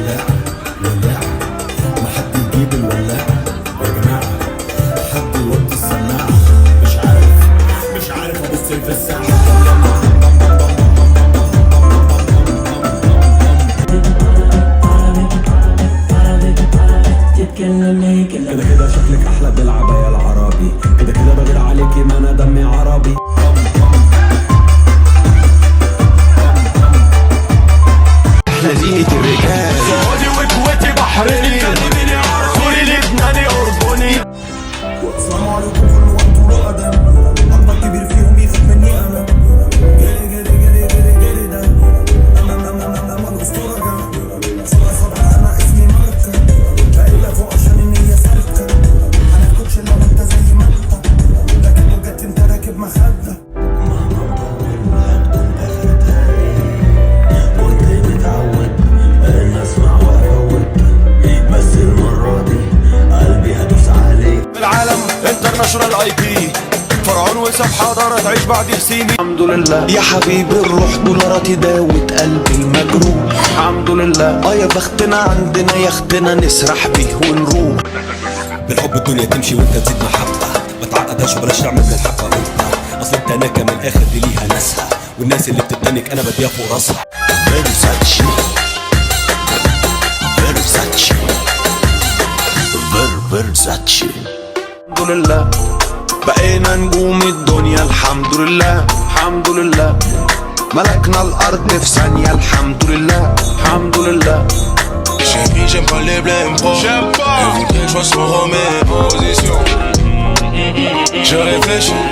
ولاعة ولاعة، ما حد يجيب الولاعة يا جماعة، حد يوطي السماعة. مش عارف ابص في الساعة. كده كده شكلك احلى بالعباية العربي، كده كده بغير عليكي ما انا دمي عربي. احلى زينة الرجال، سعودي وكويتي بحريني، سوري لبناني اردني. السلام عليكم كل وقت وقدم، اكبر كبير فيهم يخاف مني انا. جري جري جري جري جري ده انا الاسطورة جا صبح صبح انا اسمي ماركة، بقيلة فوق عشان النية سالكة. انا الكوتش لو انت زي ما انت، لكن لو جت انت راكب مخدة. العالم انترناشونال اي بي، فرعون وساب حضارة تعيش بعد سنين. الحمد لله يا حبيبي الروح دولاراتي داوت قلبي المجروح. الحمد لله يا بختنا عندنا يختنا نسرح بيه ونروح. بالحب الدنيا تمشي وانت تزيد محبة، ما تعقدهاش وبلاش تعمل من الحبة قطة، اصل التناكة من الاخر دي ليها ناسها، والناس اللي بتتنك انا بديها فوق راسها. فيرساتشي فيرساتشي فيرساتشي. الحمد لله بقينا نجوم الدنيا، الحمد لله الحمد لله ملكنا الارض في ثانية، الحمد لله الحمد لله. J'aime pas les blèmes pro, j'aime pas. Et vous que je sois sans remettre position. Je réfléchis.